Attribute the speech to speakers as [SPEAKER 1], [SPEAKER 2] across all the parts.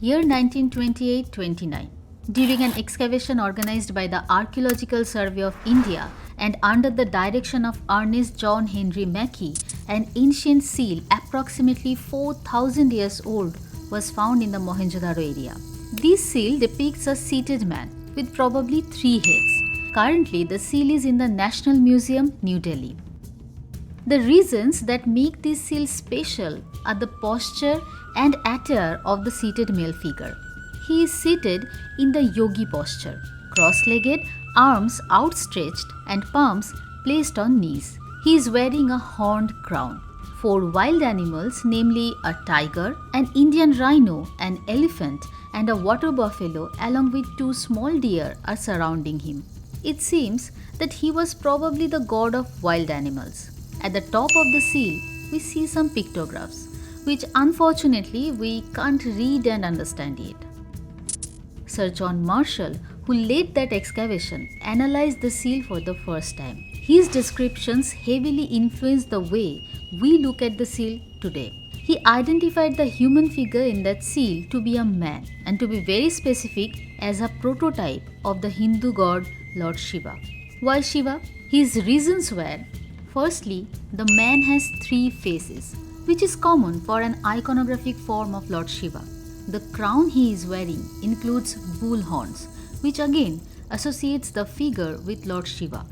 [SPEAKER 1] Year 1928-29. During an excavation organized by the Archaeological Survey of India and under the direction of Ernest John Henry Mackey, an ancient seal approximately 4,000 years old was found in the Mohenjo-Daro area. This seal depicts a seated man with probably 3 heads. Currently, the seal is in the National Museum, New Delhi. The reasons that make this seal special are the posture and attire of the seated male figure. He is seated in the yogi posture, cross-legged, arms outstretched and palms placed on knees. He is wearing a horned crown. 4 wild animals, namely a tiger, an Indian rhino, an elephant, and a water buffalo along with 2 small deer are surrounding him. It seems that he was probably the god of wild animals. At the top of the seal, we see some pictographs, which unfortunately we can't read and understand yet. Sir John Marshall, who led that excavation, analyzed the seal for the first time. His descriptions heavily influenced the way we look at the seal today. He identified the human figure in that seal to be a man, and to be very specific, as a prototype of the Hindu God Lord Shiva. Why Shiva? His reasons were: firstly, the man has 3 faces, which is common for an iconographic form of Lord Shiva. The crown he is wearing includes bull horns, which again associates the figure with Lord Shiva.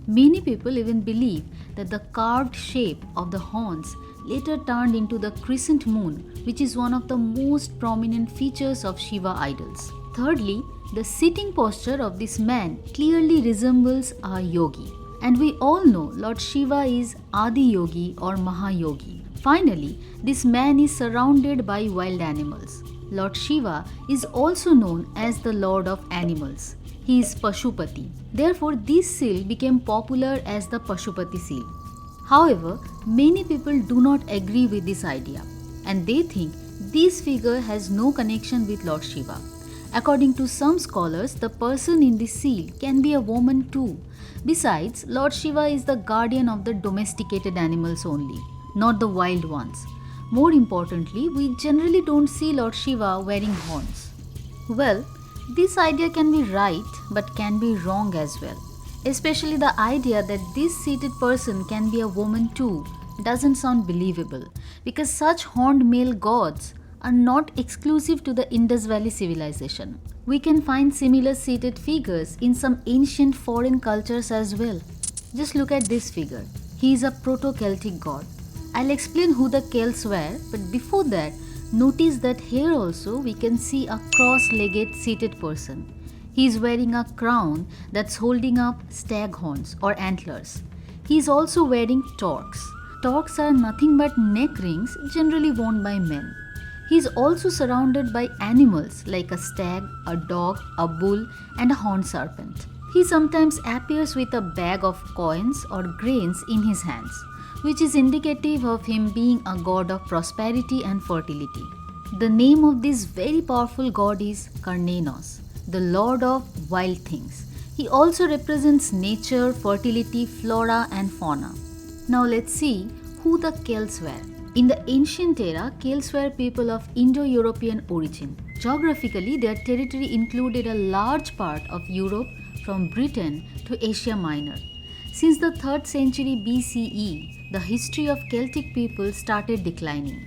[SPEAKER 1] Many people even believe that the carved shape of the horns later turned into the crescent moon, which is one of the most prominent features of Shiva idols. Thirdly, the sitting posture of this man clearly resembles a yogi. And we all know Lord Shiva is Adi Yogi or Mahayogi. Finally, this man is surrounded by wild animals. Lord Shiva is also known as the Lord of Animals. He is Pashupati. Therefore, this seal became popular as the Pashupati Seal. However, many people do not agree with this idea, and they think this figure has no connection with Lord Shiva. According to some scholars, the person in the seal can be a woman too. Besides, Lord Shiva is the guardian of the domesticated animals only, not the wild ones. More importantly, we generally don't see Lord Shiva wearing horns. Well, this idea can be right but can be wrong as well. Especially the idea that this seated person can be a woman too doesn't sound believable, because such horned male gods are not exclusive to the Indus Valley civilization. We can find similar seated figures in some ancient foreign cultures as well. Just look at this figure. He is a proto-Celtic god. I'll explain who the Celts were, but before that, notice that here also we can see a cross-legged seated person. He is wearing a crown that's holding up stag horns or antlers. He is also wearing torques. Torques are nothing but neck rings generally worn by men. He is also surrounded by animals like a stag, a dog, a bull, and a horned serpent. He sometimes appears with a bag of coins or grains in his hands, which is indicative of him being a god of prosperity and fertility. The name of this very powerful god is Cernunnos, the lord of wild things. He also represents nature, fertility, flora, and fauna. Now let's see who the Celts were. In the ancient era, Celts were people of Indo-European origin. Geographically, their territory included a large part of Europe from Britain to Asia Minor. Since the 3rd century BCE, the history of Celtic people started declining.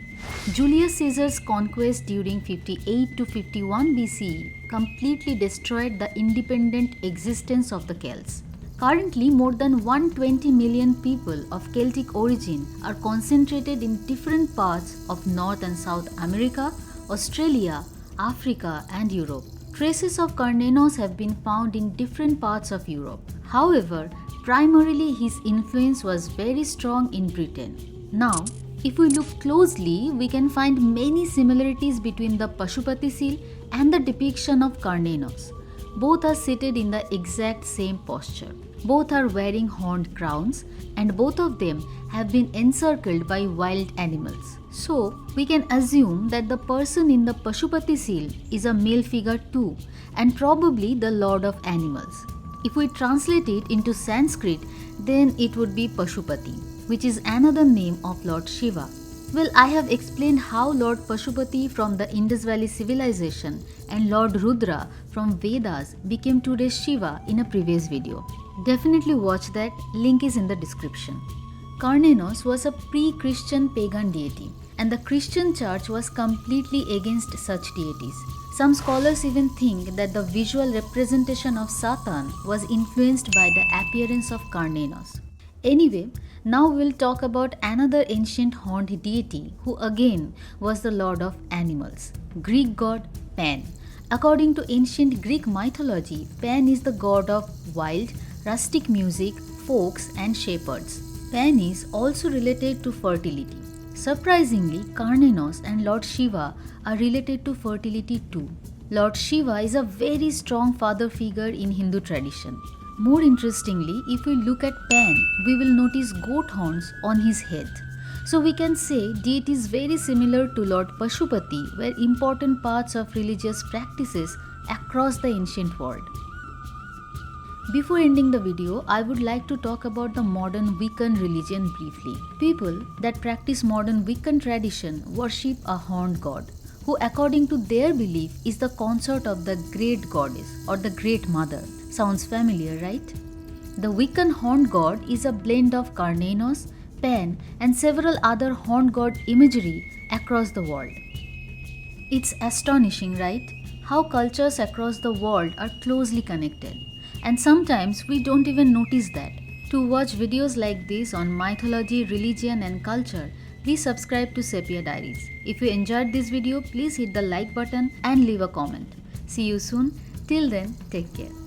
[SPEAKER 1] Julius Caesar's conquest during 58 to 51 BCE completely destroyed the independent existence of the Celts. Currently, more than 120 million people of Celtic origin are concentrated in different parts of North and South America, Australia, Africa, and Europe. Traces of Cernunnos have been found in different parts of Europe. However, primarily his influence was very strong in Britain. Now, if we look closely, we can find many similarities between the Pashupati Seal and the depiction of Cernunnos. Both are seated in the exact same posture. Both are wearing horned crowns, and both of them have been encircled by wild animals. So, we can assume that the person in the Pashupati Seal is a male figure too, and probably the lord of animals. If we translate it into Sanskrit, then it would be Pashupati, which is another name of Lord Shiva. Well, I have explained how Lord Pashupati from the Indus Valley civilization and Lord Rudra from Vedas became today's Shiva in a previous video. Definitely watch that, link is in the description. Cernunnos was a pre-Christian pagan deity, and the Christian church was completely against such deities. Some scholars even think that the visual representation of Saturn was influenced by the appearance of Cernunnos. Anyway, now we'll talk about another ancient horned deity who again was the lord of animals, Greek god Pan. According to ancient Greek mythology, Pan is the god of wild, rustic music, folks and shepherds. Pan is also related to fertility. Surprisingly, Cernunnos and Lord Shiva are related to fertility too. Lord Shiva is a very strong father figure in Hindu tradition. More interestingly, if we look at Pan, we will notice goat horns on his head. So we can say deity is very similar to Lord Pashupati were important parts of religious practices across the ancient world. Before ending the video, I would like to talk about the modern Wiccan religion briefly. People that practice modern Wiccan tradition worship a horned god, who according to their belief is the consort of the great goddess or the great mother. Sounds familiar, right? The Wiccan horned god is a blend of Cernunnos, Pan and several other horned god imagery across the world. It's astonishing, right? How cultures across the world are closely connected. And sometimes we don't even notice that. To watch videos like this on mythology, religion and culture, please subscribe to Sepia Diaries. If you enjoyed this video, please hit the like button and leave a comment. See you soon. Till then, take care.